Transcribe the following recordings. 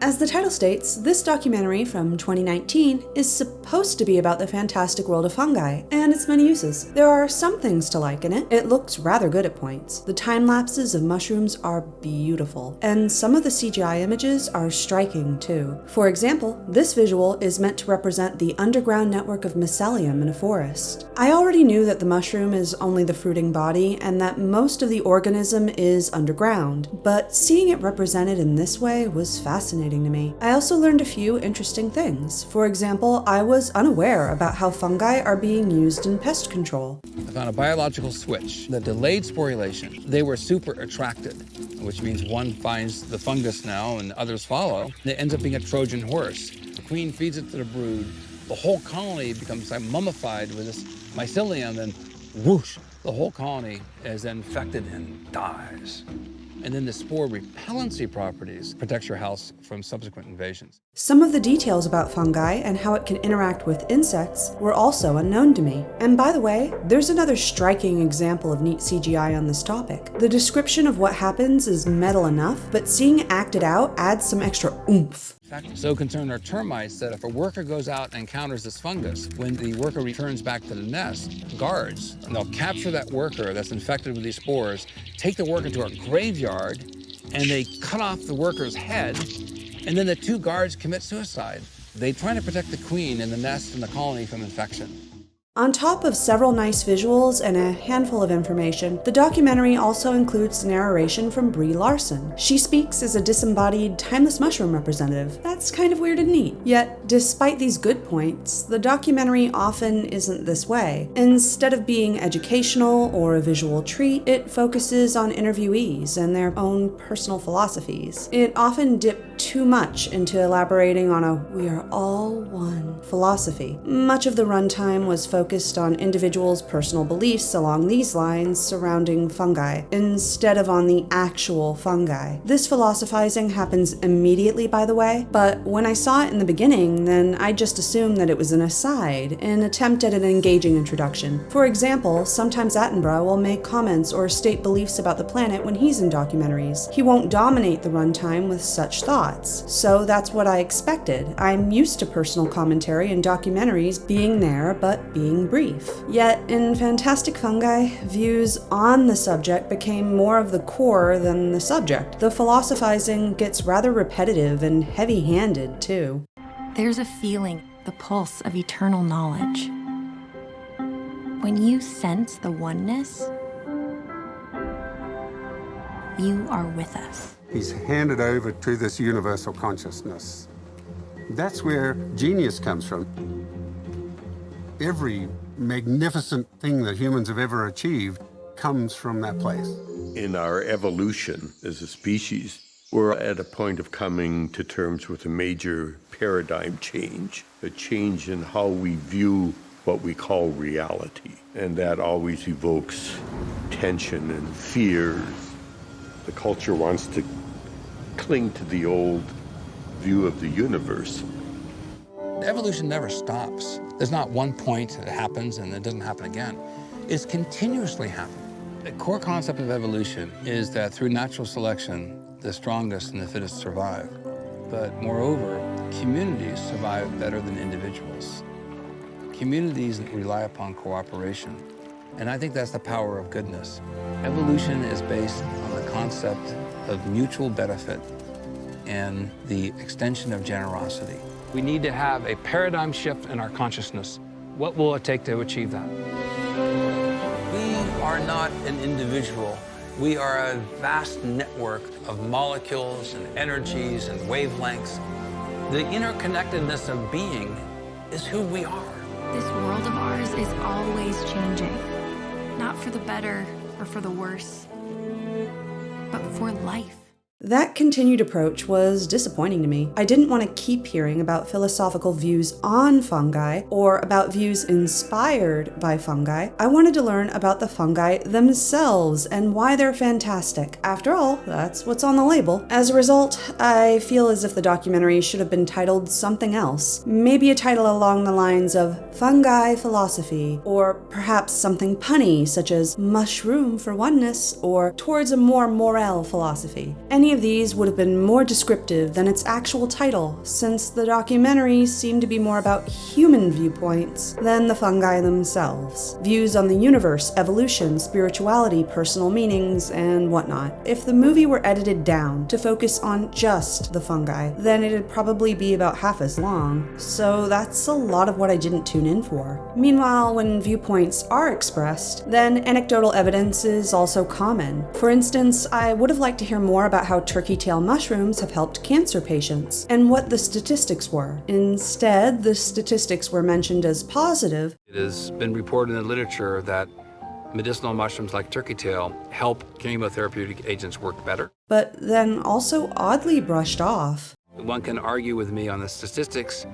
As the title states, this documentary from 2019 is supposed to be about the fantastic world of fungi and its many uses. There are some things to like in it. It looks rather good at points. The time lapses of mushrooms are beautiful, and some of the CGI images are striking too. For example, this visual is meant to represent the underground network of mycelium in a forest. I already knew that the mushroom is only the fruiting body and that most of the organism is underground, but seeing it represented in this way was fascinating to me. I also learned a few interesting things. For example, I was unaware about how fungi are being used in pest control. I found a biological switch that delayed sporulation. They were super attracted, which means one finds the fungus now and others follow. It ends up being a Trojan horse. The queen feeds it to the brood. The whole colony becomes like mummified with this mycelium, and whoosh, the whole colony is infected and dies. And then the spore repellency properties protects your house from subsequent invasions. Some of the details about fungi and how it can interact with insects were also unknown to me. And by the way, there's another striking example of neat CGI on this topic. The description of what happens is metal enough, but seeing it acted out adds some extra oomph. In fact, so concerned are termites that if a worker goes out and encounters this fungus, when the worker returns back to the nest, guards, and they'll capture that worker that's infected with these spores, take the worker to a graveyard, and they cut off the worker's head, and then the two guards commit suicide. They try to protect the queen and the nest and the colony from infection. On top of several nice visuals and a handful of information, the documentary also includes narration from Brie Larson. She speaks as a disembodied, timeless mushroom representative. That's kind of weird and neat. Yet, despite these good points, the documentary often isn't this way. Instead of being educational or a visual treat, it focuses on interviewees and their own personal philosophies. It often dipped too much into elaborating on a "we are all one" philosophy. Much of the runtime was focused on individuals' personal beliefs along these lines surrounding fungi, instead of on the actual fungi. This philosophizing happens immediately, by the way, but when I saw it in the beginning, then I just assumed that it was an aside, an attempt at an engaging introduction. For example, sometimes Attenborough will make comments or state beliefs about the planet when he's in documentaries. He won't dominate the runtime with such thoughts, so that's what I expected. I'm used to personal commentary and documentaries being there, but being brief. Yet, in Fantastic Fungi, views on the subject became more of the core than the subject. The philosophizing gets rather repetitive and heavy-handed, too. There's a feeling, the pulse of eternal knowledge. When you sense the oneness, you are with us. He's handed over to this universal consciousness. That's where genius comes from. Every magnificent thing that humans have ever achieved comes from that place. In our evolution as a species, we're at a point of coming to terms with a major paradigm change, a change in how we view what we call reality. And that always evokes tension and fear. The culture wants to cling to the old view of the universe. Evolution never stops. There's not one point that happens and it doesn't happen again. It's continuously happening. The core concept of evolution is that through natural selection, the strongest and the fittest survive. But moreover, communities survive better than individuals. Communities rely upon cooperation. And I think that's the power of goodness. Evolution is based on the concept of mutual benefit and the extension of generosity. We need to have a paradigm shift in our consciousness. What will it take to achieve that? We are not an individual. We are a vast network of molecules and energies and wavelengths. The interconnectedness of being is who we are. This world of ours is always changing. Not for the better or for the worse, but for life. That continued approach was disappointing to me. I didn't want to keep hearing about philosophical views on fungi or about views inspired by fungi. I wanted to learn about the fungi themselves and why they're fantastic. After all, that's what's on the label. As a result, I feel as if the documentary should have been titled something else. Maybe a title along the lines of Fungi Philosophy, or perhaps something punny such as Mushroom for Oneness, or Towards a More Morel Philosophy. Any any of these would have been more descriptive than its actual title, since the documentary seemed to be more about human viewpoints than the fungi themselves. Views on the universe, evolution, spirituality, personal meanings, and whatnot. If the movie were edited down to focus on just the fungi, then it'd probably be about half as long, so that's a lot of what I didn't tune in for. Meanwhile, when viewpoints are expressed, then anecdotal evidence is also common. For instance, I would have liked to hear more about how turkey tail mushrooms have helped cancer patients, and what the statistics were. Instead, the statistics were mentioned as positive. It has been reported in the literature that medicinal mushrooms like turkey tail help chemotherapeutic agents work better. But then also oddly brushed off. One can argue with me on the statistics,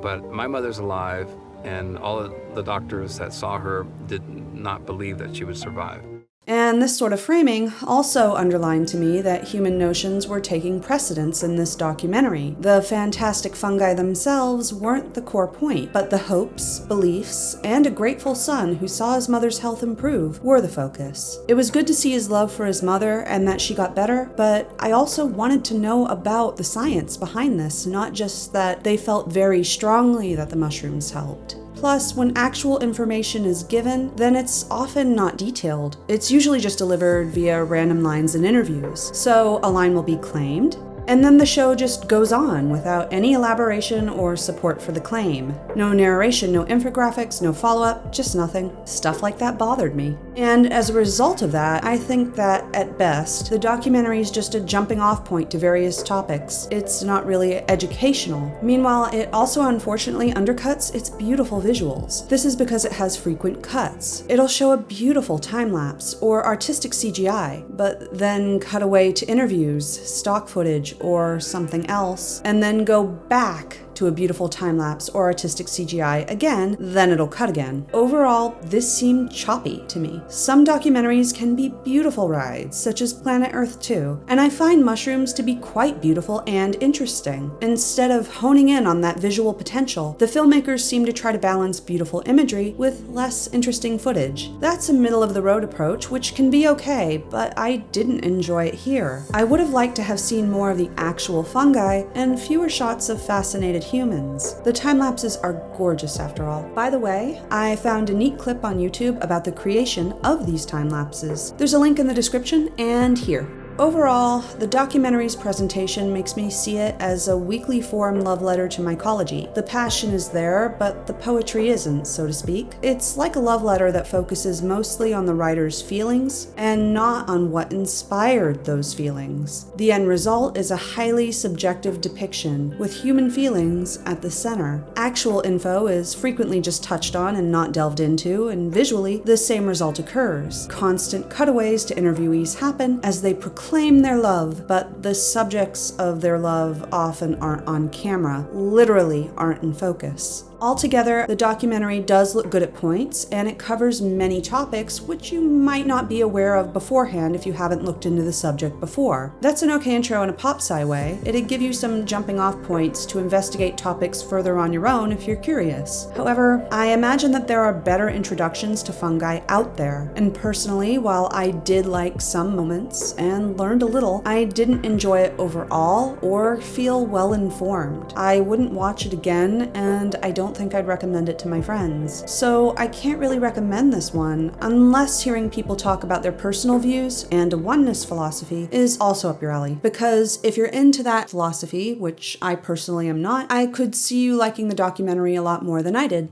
but my mother's alive, and all of the doctors that saw her did not believe that she would survive. And this sort of framing also underlined to me that human notions were taking precedence in this documentary. The fantastic fungi themselves weren't the core point, but the hopes, beliefs, and a grateful son who saw his mother's health improve were the focus. It was good to see his love for his mother and that she got better, but I also wanted to know about the science behind this, not just that they felt very strongly that the mushrooms helped. Plus, when actual information is given, then it's often not detailed. It's usually just delivered via random lines in interviews. So a line will be claimed, and then the show just goes on without any elaboration or support for the claim. No narration, no infographics, no follow-up, just nothing. Stuff like that bothered me. And as a result of that, I think that, at best, the documentary is just a jumping-off point to various topics. It's not really educational. Meanwhile, it also unfortunately undercuts its beautiful visuals. This is because it has frequent cuts. It'll show a beautiful time-lapse or artistic CGI, but then cut away to interviews, stock footage, or something else, and then go back to a beautiful time-lapse or artistic CGI again, then it'll cut again. Overall, this seemed choppy to me. Some documentaries can be beautiful rides, such as Planet Earth 2, and I find mushrooms to be quite beautiful and interesting. Instead of honing in on that visual potential, the filmmakers seem to try to balance beautiful imagery with less interesting footage. That's a middle-of-the-road approach, which can be okay, but I didn't enjoy it here. I would have liked to have seen more of the actual fungi and fewer shots of fascinated humans. The time lapses are gorgeous after all. By the way, I found a neat clip on YouTube about the creation of these time lapses. There's a link in the description and here. Overall, the documentary's presentation makes me see it as a weekly form love letter to mycology. The passion is there, but the poetry isn't, so to speak. It's like a love letter that focuses mostly on the writer's feelings and not on what inspired those feelings. The end result is a highly subjective depiction, with human feelings at the center. Actual info is frequently just touched on and not delved into, and visually, the same result occurs. Constant cutaways to interviewees happen as they proclaim their love, but the subjects of their love often aren't on camera, literally aren't in focus. Altogether, the documentary does look good at points, and it covers many topics which you might not be aware of beforehand if you haven't looked into the subject before. That's an okay intro in a pop-sci way. It'd give you some jumping-off points to investigate topics further on your own if you're curious. However, I imagine that there are better introductions to fungi out there, and personally, while I did like some moments and learned a little, I didn't enjoy it overall or feel well-informed. I wouldn't watch it again, and I don't think I'd recommend it to my friends. So I can't really recommend this one unless hearing people talk about their personal views and a oneness philosophy is also up your alley. Because if you're into that philosophy, which I personally am not, I could see you liking the documentary a lot more than I did.